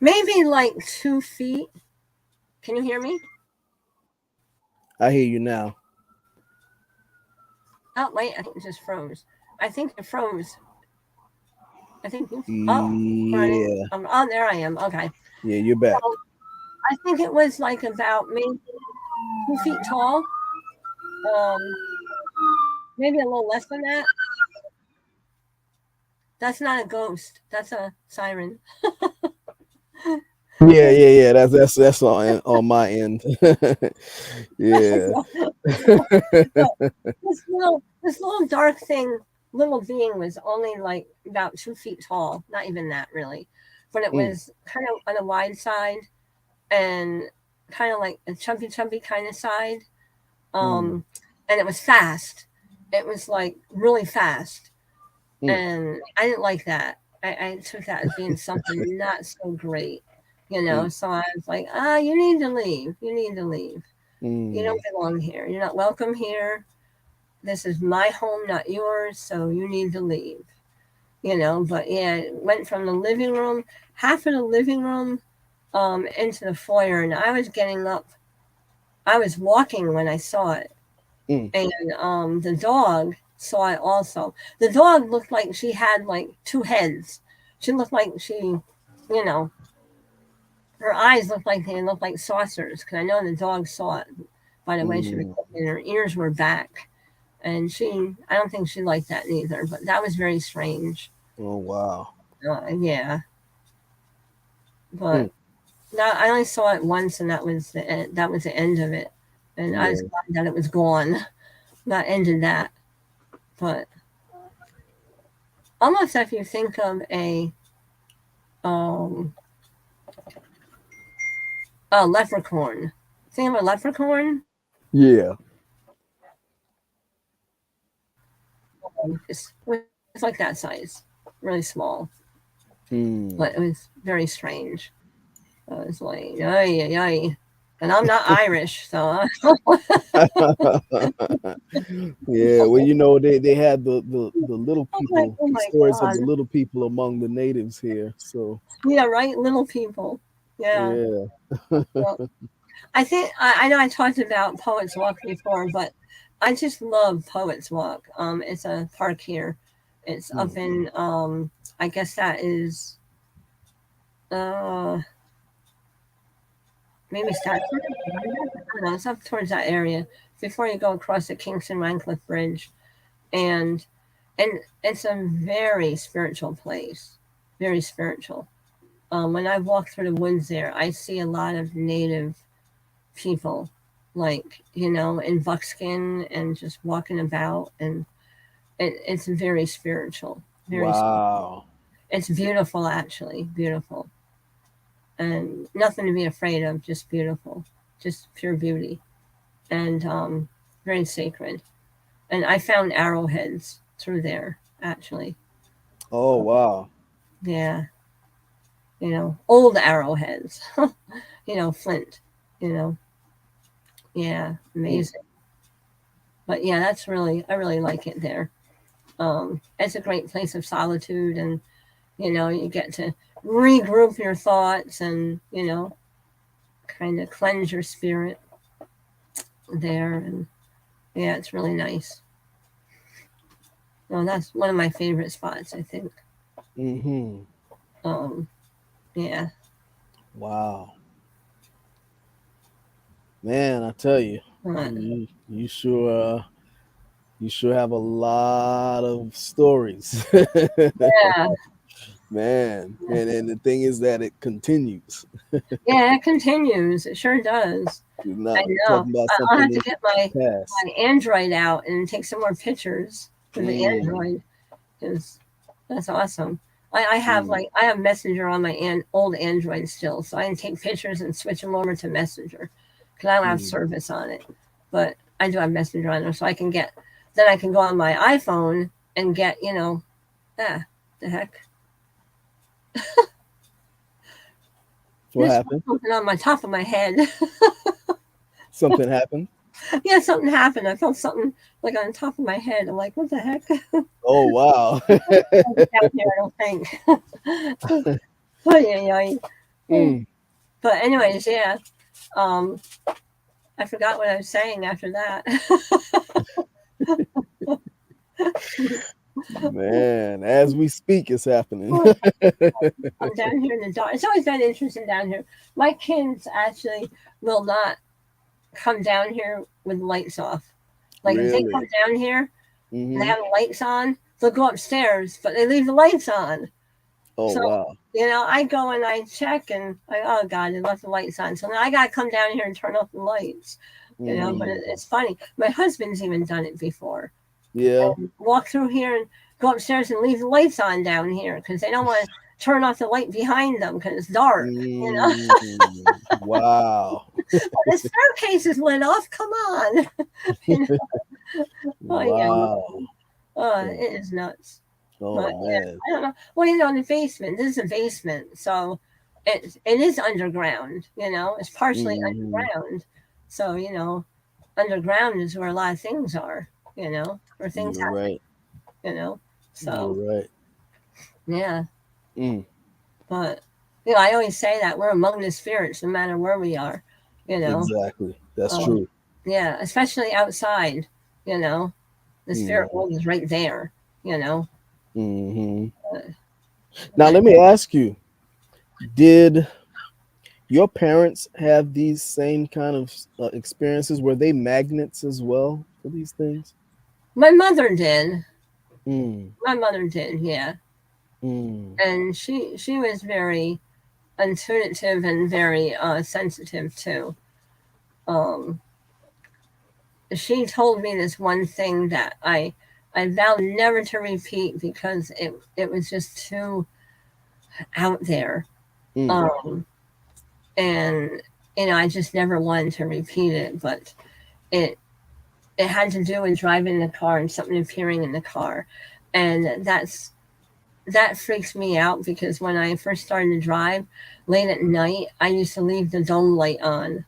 Speaker 2: maybe like 2 feet. Can you hear me?
Speaker 1: I hear you now.
Speaker 2: Oh wait, I think it just froze. I think it froze. I think you. Oh, running.
Speaker 1: Yeah.
Speaker 2: Oh, there I am. Okay.
Speaker 1: Yeah, you're
Speaker 2: So
Speaker 1: back.
Speaker 2: I think it was like about maybe 2 feet tall. Um, maybe a little less than that. That's not a ghost. That's a siren.
Speaker 1: Yeah, yeah, yeah. That's on my end. Yeah.
Speaker 2: So this little dark thing, little being was only like about 2 feet tall. Not even that really, but it
Speaker 1: Mm.
Speaker 2: was kind of on the wide side and kind of like a chumpy kind of side.
Speaker 1: Mm.
Speaker 2: Um, and it was fast. It was like really fast,
Speaker 1: Mm.
Speaker 2: and I didn't like that. I took that as being something not so great.
Speaker 1: Mm.
Speaker 2: So I was like, you need to leave. You need to leave. You don't
Speaker 1: Mm.
Speaker 2: belong here. You're not welcome here. This is my home, not yours. So you need to leave. But yeah, it went from the living room, half of the living room, into the foyer, and I was getting up. I was walking when I saw it,
Speaker 1: Mm.
Speaker 2: and the dog saw it also. The dog looked like she had like two heads. She looked like you know, her eyes looked like they looked like saucers. Because I know the dog saw it by the way she was
Speaker 1: Mm.
Speaker 2: looking. Her ears were back, and I don't think she liked that neither. But that was very strange.
Speaker 1: Oh, wow.
Speaker 2: Yeah,
Speaker 1: Mm.
Speaker 2: but no, I only saw it once, and that was the end. That was the end of it. And I was
Speaker 1: Yeah.
Speaker 2: glad that it was gone. That ended that. But almost if you think of um a leprechaun, think of a leprechaun.
Speaker 1: Yeah.
Speaker 2: It's like that size, really small, but it
Speaker 1: Mm.
Speaker 2: was very strange. I was like, yay, yay. And I'm not Irish, so
Speaker 1: Yeah, well, they had the little
Speaker 2: I'm like,
Speaker 1: people,
Speaker 2: oh
Speaker 1: the
Speaker 2: my
Speaker 1: stories of
Speaker 2: god,
Speaker 1: the little people among the natives here. So,
Speaker 2: yeah, right, little people, yeah.
Speaker 1: yeah.
Speaker 2: Well, I know I talked about Poets Walk before, but I just love Poets Walk. It's a park here. It's up
Speaker 1: Mm.
Speaker 2: in I guess that is uh maybe Stratford. I don't know. It's up towards that area before you go across the Kingston Radcliffe Bridge, and and it's a very spiritual place, very spiritual. When I walk through the woods there, I see a lot of native people, like in buckskin and just walking about, and it's very spiritual, very.
Speaker 1: Wow.
Speaker 2: It's beautiful, actually, beautiful, and nothing to be afraid of. Just beautiful, just pure beauty, and very sacred. And I found arrowheads through there, actually.
Speaker 1: Oh wow.
Speaker 2: Yeah, old arrowheads. Flint. You know, yeah,
Speaker 1: Mm.
Speaker 2: amazing. But yeah, I really like it there. It's a great place of solitude, and you get to regroup your thoughts, and kind of cleanse your spirit there, and yeah, it's really nice. That's one of my favorite spots, I think.
Speaker 1: Mm-hmm.
Speaker 2: Um, yeah,
Speaker 1: Wow. Man, I tell you,
Speaker 2: but
Speaker 1: you sure you sure have a lot of stories.
Speaker 2: yeah,
Speaker 1: Man. And the thing is that it continues.
Speaker 2: yeah, it continues. It sure does.
Speaker 1: You're
Speaker 2: I
Speaker 1: not
Speaker 2: know.
Speaker 1: talking about
Speaker 2: I'll
Speaker 1: something
Speaker 2: have to
Speaker 1: in
Speaker 2: get
Speaker 1: the past.
Speaker 2: my Android out and take some more pictures with the
Speaker 1: Mm,
Speaker 2: Android, because that's awesome. I have
Speaker 1: mm,
Speaker 2: like I have Messenger on my old Android still, so I can take pictures and switch them over to Messenger because I don't have
Speaker 1: mm.
Speaker 2: service on it, but I do have Messenger on there, so I can get. Then I can go on my iPhone and get ah, the heck,
Speaker 1: What
Speaker 2: just
Speaker 1: happened?
Speaker 2: something on my top of my head.
Speaker 1: Something happened?
Speaker 2: Yeah, something happened. I felt something like on top of my head. I'm like, what the heck?
Speaker 1: Oh wow.
Speaker 2: Down here, I don't think. But yeah, yeah.
Speaker 1: Mm.
Speaker 2: But anyways, yeah. Um, I forgot what I was saying after that.
Speaker 1: Man, as we speak, it's happening.
Speaker 2: I'm down here in the dark. It's always been interesting down here. My kids actually will not come down here with the lights off. Like if they come
Speaker 1: Really?
Speaker 2: down here and they
Speaker 1: Hmm.
Speaker 2: have the lights on, they'll go upstairs, but they leave the lights on.
Speaker 1: Oh
Speaker 2: So,
Speaker 1: wow.
Speaker 2: I go and I check, and oh God, they left the lights on. So now I gotta come down here and turn off the lights. But
Speaker 1: Mm.
Speaker 2: it's funny. My husband's even done it before.
Speaker 1: Yeah.
Speaker 2: Walk through here and go upstairs and leave the lights on down here because they don't want to turn off the light behind them because it's dark.
Speaker 1: Mm. Wow.
Speaker 2: The staircase is lit off. Come on. you know? Oh yeah.
Speaker 1: Wow. Oh,
Speaker 2: It is nuts.
Speaker 1: oh
Speaker 2: But yeah,
Speaker 1: man.
Speaker 2: I don't know. Well, in the basement. This is a basement, so it is underground. It's partially
Speaker 1: Hmm.
Speaker 2: underground. So underground is where a lot of things are. Where things
Speaker 1: You're
Speaker 2: happen.
Speaker 1: right. You're
Speaker 2: So
Speaker 1: right.
Speaker 2: yeah.
Speaker 1: Mm.
Speaker 2: But I always say that we're among the spirits, no matter where we are. You know,
Speaker 1: Exactly. That's
Speaker 2: um,
Speaker 1: true.
Speaker 2: yeah, especially outside. You know, the spirit
Speaker 1: Hmm.
Speaker 2: world is right there. You know,
Speaker 1: Hmm.
Speaker 2: uh,
Speaker 1: Now let me ask you, did your parents have these same kind of experiences? Were they magnets as well for these things?
Speaker 2: my mother did.
Speaker 1: Mm,
Speaker 2: My mother did. Yeah,
Speaker 1: mm,
Speaker 2: and she was very intuitive and very sensitive too. Um, she told me this one thing that I vowed never to repeat because it was just too out there.
Speaker 1: mm,
Speaker 2: Um, and I just never wanted to repeat it, but it it had to do with driving the car and something appearing in the car, and that freaks me out because when I first started to drive late at night, I used to leave the dome light on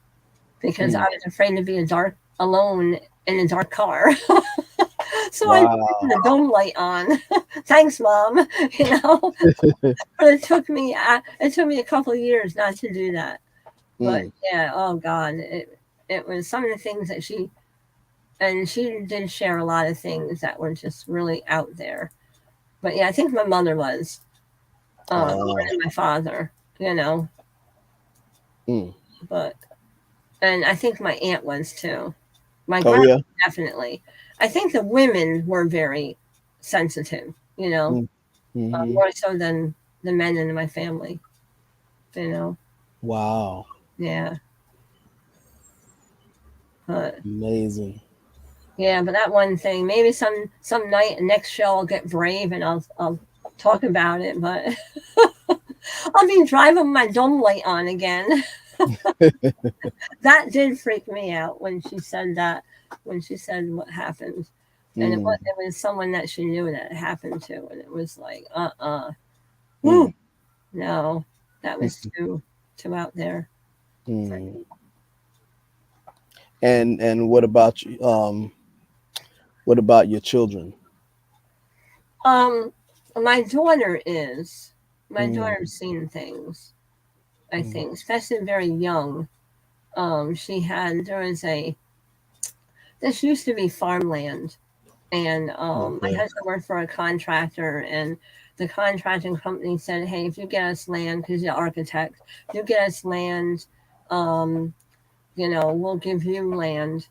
Speaker 2: because I
Speaker 1: mm.
Speaker 2: was afraid to be a dark alone in a dark car. So I
Speaker 1: Wow.
Speaker 2: put the dome light on. Thanks, mom. you know, but it took me a couple of years not to do that. But
Speaker 1: Mm,
Speaker 2: yeah, oh God, it was some of the things that she did share a lot of things that were just really out there. But yeah, I think my mother was more
Speaker 1: ah,
Speaker 2: than my father. You know,
Speaker 1: mm.
Speaker 2: but and I think my aunt was too. My
Speaker 1: Oh
Speaker 2: grandma
Speaker 1: yeah.
Speaker 2: definitely. I think the women were very sensitive,
Speaker 1: Mm-hmm.
Speaker 2: more so than the men in my family. You know,
Speaker 1: Wow.
Speaker 2: yeah, but
Speaker 1: Amazing.
Speaker 2: yeah, but that one thing. Maybe some night next show I'll get brave and I'll talk about it. But I'll be driving my dome light on again. That did freak me out when she said that. When she said what happened, and
Speaker 1: Mm,
Speaker 2: it was someone that she knew that it happened to, and it was like
Speaker 1: mm,
Speaker 2: whoo, no, that was too out there.
Speaker 1: mm. And what about you? What about your children?
Speaker 2: Um, my daughter is my
Speaker 1: Mm,
Speaker 2: daughter's seen things. I
Speaker 1: mm.
Speaker 2: think, especially very young. She had there was a this used to be farmland, and my
Speaker 1: Okay.
Speaker 2: husband worked for a contractor, and the contracting company said, "Hey, if you get us land, because you're architect, if you get us land, um, we'll give you land,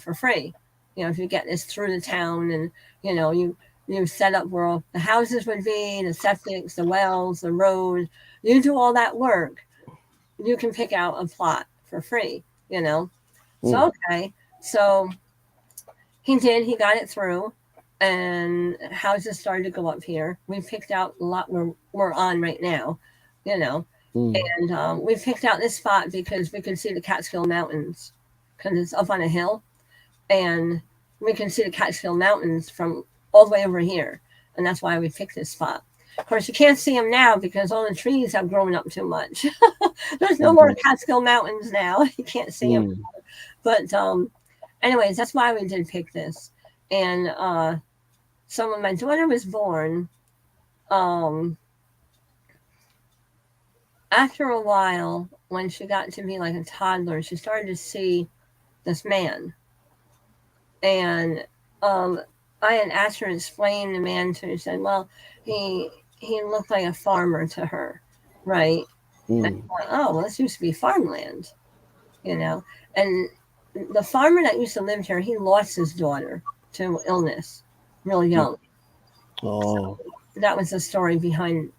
Speaker 2: for free. If you get this through the town, and you set up where all the houses would be, the septics, the wells, the road, you do all that work, you can pick out a plot for free, you know."
Speaker 1: Mm,
Speaker 2: So okay, so he did. He got it through, and houses started to go up here. We picked out a lot we're on right now, you know,
Speaker 1: mm,
Speaker 2: and we picked out this spot because we could see the Catskill Mountains because it's up on a hill, and we can see the Catskill Mountains from all the way over here, and that's why we picked this spot. Of course, you can't see them now because all the trees have grown up too much. There's no more
Speaker 1: mhm,
Speaker 2: Catskill Mountains now. You can't see them.
Speaker 1: mm,
Speaker 2: But anyways, that's why we did pick this. And so when my daughter was born, um, after a while, when she got to be like a toddler, she started to see this man. And um, I had asked her to explain the man to her. She said, well, he he looked like a farmer to her, right? And
Speaker 1: mm,
Speaker 2: I'm like, oh, well, this used to be farmland, you know. And the farmer that used to live here, he lost his daughter to illness, really
Speaker 1: mm.
Speaker 2: young.
Speaker 1: Oh.
Speaker 2: That was the story behind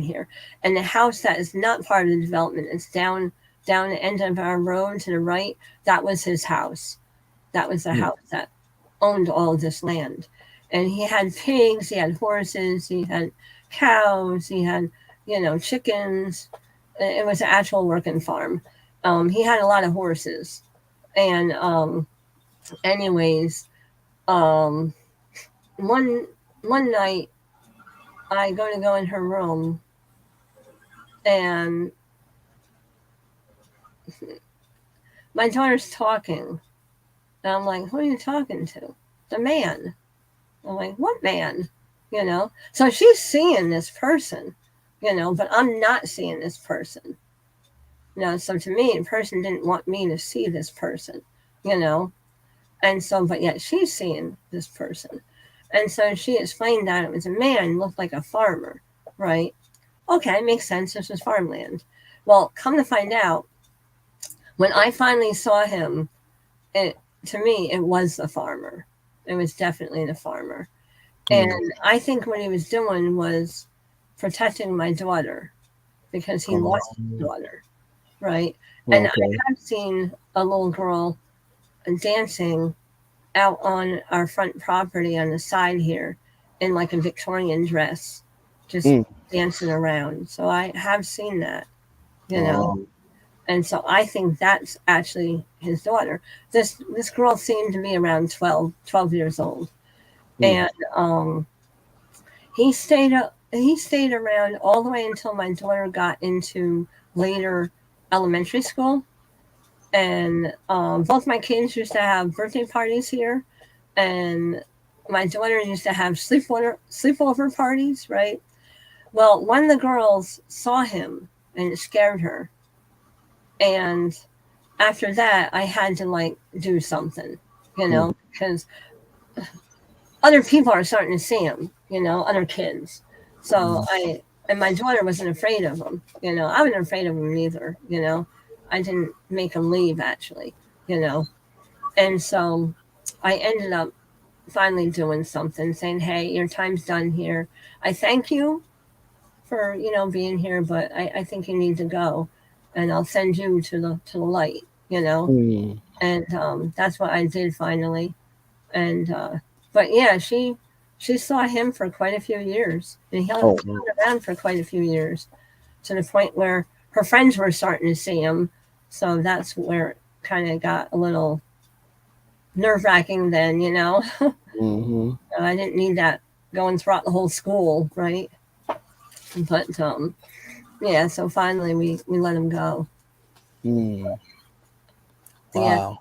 Speaker 2: here. And the house that is not part of the development, it's down the end of our road to the right. That was his house. That was the
Speaker 1: Mm,
Speaker 2: house that owned all of this land. And he had pigs, he had horses, he had cows, he had chickens. It was an actual working farm. He had a lot of horses. And anyways, um, one one night I go in her room, and my daughter's talking. And I'm like, who are you talking to? The man. I'm like, what man? So she's seeing this person, but I'm not seeing this person. So to me, the person didn't want me to see this person, you know. And so, but yet she's seeing this person. And so she explained that it was a man, looked like a farmer, right? Okay, makes sense. This is farmland. Well, come to find out, when I finally saw him, it to me it was the farmer. It was definitely the farmer. And
Speaker 1: mm.
Speaker 2: I think what he was doing was protecting my daughter because he
Speaker 1: Oh,
Speaker 2: lost his daughter, right? And I
Speaker 1: okay.
Speaker 2: have seen a little girl dancing out on our front property on the side here in like a Victorian dress, just
Speaker 1: Mm.
Speaker 2: dancing around. So I have seen that, you know.
Speaker 1: Oh.
Speaker 2: And so I think that's actually his daughter. This girl seemed to be around 12 years old.
Speaker 1: Mm.
Speaker 2: And he stayed around all the way until my daughter got into later elementary school. And both my kids used to have birthday parties here, and my daughter used to have sleepover parties, right? Well, one of the girls saw him and it scared her, and after that, I had to like do something,
Speaker 1: Mm.
Speaker 2: because other people are starting to see him, other kids. So
Speaker 1: Mm.
Speaker 2: and my daughter wasn't afraid of him, I wasn't afraid of him either. I didn't make him leave actually, you know. And so I ended up finally doing something, saying, "Hey, your time's done here. I thank you for being here, but I think you need to go, and I'll send you to the light, you know."
Speaker 1: Mm.
Speaker 2: And that's what I did finally. And but yeah, she saw him for quite a few years, and he hung
Speaker 1: Oh, wow.
Speaker 2: around for quite a few years to the point where her friends were starting to see him. So that's where it kind of got a little nerve wracking then, you know.
Speaker 1: Mm-hmm.
Speaker 2: I didn't need that going throughout the whole school, right? But yeah, so finally we let him go.
Speaker 1: Mm.
Speaker 2: Yeah,
Speaker 1: Wow.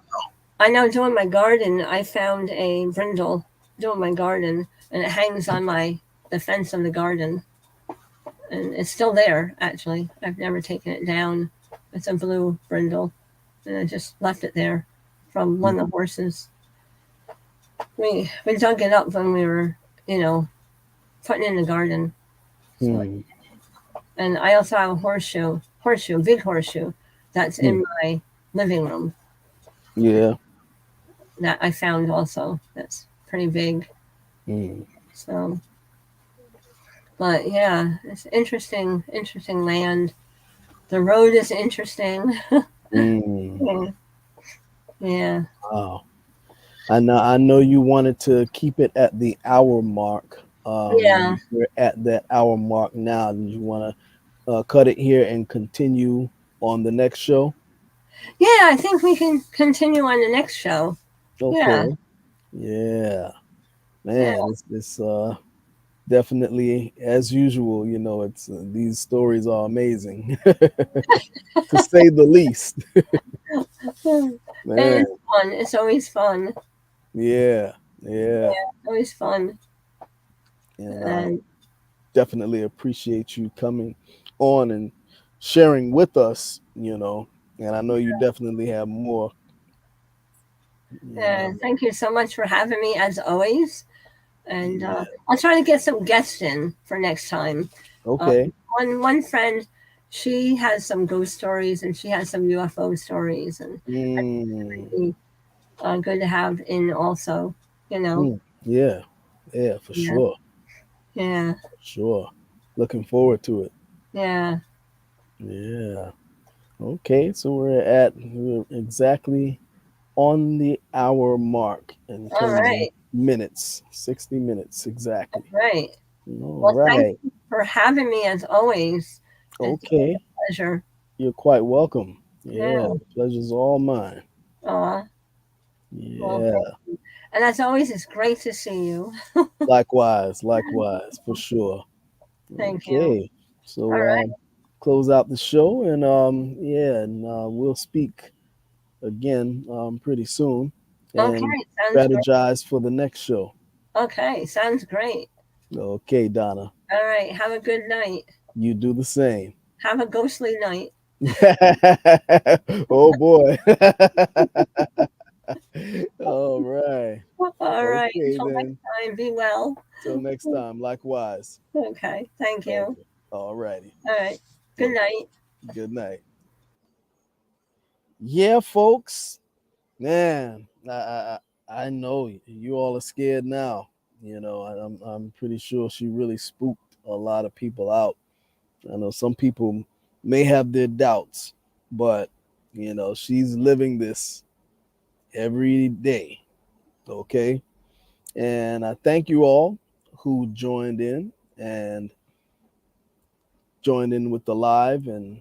Speaker 2: I know doing my garden, I found a brindle doing my garden, and it hangs on the fence of the garden, and it's still there. Actually, I've never taken it down. It's a blue brindle, and I just left it there from one of the horses. We dug it up when we were, you know, putting in the garden. So,
Speaker 1: Mm.
Speaker 2: and I also have a big horseshoe, that's
Speaker 1: Mm.
Speaker 2: in my living room
Speaker 1: Yeah.
Speaker 2: that I found also. That's pretty big.
Speaker 1: Mm.
Speaker 2: So, but yeah, it's interesting land. The road is interesting.
Speaker 1: Mm.
Speaker 2: Yeah, yeah,
Speaker 1: Wow. I know you wanted to keep it at the hour mark.
Speaker 2: yeah.
Speaker 1: We're at that hour mark now. Do you want to cut it here and continue on the next show?
Speaker 2: Yeah, I think we can continue on the next show. Yeah,
Speaker 1: Okay. Yeah.
Speaker 2: yeah,
Speaker 1: Man, it's definitely as usual. It's these stories are amazing, to say the least.
Speaker 2: and
Speaker 1: Man.
Speaker 2: it's fun. It's always fun.
Speaker 1: Yeah. Yeah.
Speaker 2: Always fun.
Speaker 1: And I
Speaker 2: And
Speaker 1: definitely appreciate you coming on and sharing with us. And I know you definitely have more. You know.
Speaker 2: thank you so much for having me as always. And
Speaker 1: Yeah.
Speaker 2: I'll try to get some guests in for next time. Uh,
Speaker 1: Okay.
Speaker 2: one friend, she has some ghost stories and she has some UFO stories, and
Speaker 1: Mm.
Speaker 2: it'd be good to have in also. You know,
Speaker 1: Mm. Yeah. Yeah, for
Speaker 2: yeah,
Speaker 1: sure.
Speaker 2: yeah,
Speaker 1: Sure. Looking forward to it.
Speaker 2: yeah.
Speaker 1: Yeah. Okay. So we're exactly on the hour mark in
Speaker 2: All
Speaker 1: terms of
Speaker 2: right,
Speaker 1: minutes. 60 minutes exactly.
Speaker 2: right.
Speaker 1: All
Speaker 2: Well, thank
Speaker 1: right.
Speaker 2: you for having me as always. It's a
Speaker 1: Okay.
Speaker 2: pleasure.
Speaker 1: You're quite welcome.
Speaker 2: Yeah.
Speaker 1: Yeah. The pleasure's all mine.
Speaker 2: Aw. Well,
Speaker 1: Yeah.
Speaker 2: and as always, it's great to see you.
Speaker 1: Likewise. Likewise. For sure.
Speaker 2: Thank you.
Speaker 1: Okay.
Speaker 2: All
Speaker 1: So
Speaker 2: right.
Speaker 1: close out the show, and yeah, and we'll speak again pretty soon
Speaker 2: Okay.
Speaker 1: and
Speaker 2: Sounds great.
Speaker 1: strategize for the next show.
Speaker 2: Okay. Sounds great.
Speaker 1: Okay, Donna.
Speaker 2: All right. Have a good night.
Speaker 1: You do the same.
Speaker 2: Have a ghostly night.
Speaker 1: Oh boy. All right.
Speaker 2: All right.
Speaker 1: Okay
Speaker 2: Until next
Speaker 1: then.
Speaker 2: time, be well.
Speaker 1: Till next time. Likewise.
Speaker 2: Okay. Thank you.
Speaker 1: Okay. All righty.
Speaker 2: All right. Good
Speaker 1: Okay.
Speaker 2: night.
Speaker 1: Good night. Yeah, folks. Man, I know you all are scared now. I'm pretty sure she really spooked a lot of people out. I know some people may have their doubts, but she's living this every day. Okay. And I thank you all who and joined in with the live and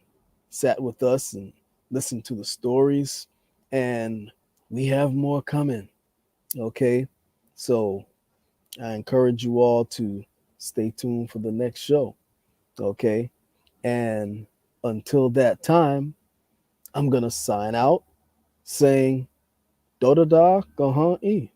Speaker 1: sat with us and listened to the stories. And we have more coming. Okay. So I encourage you all to stay tuned for the next show. Okay. And until that time, I'm going to sign out saying, Do da da, go e.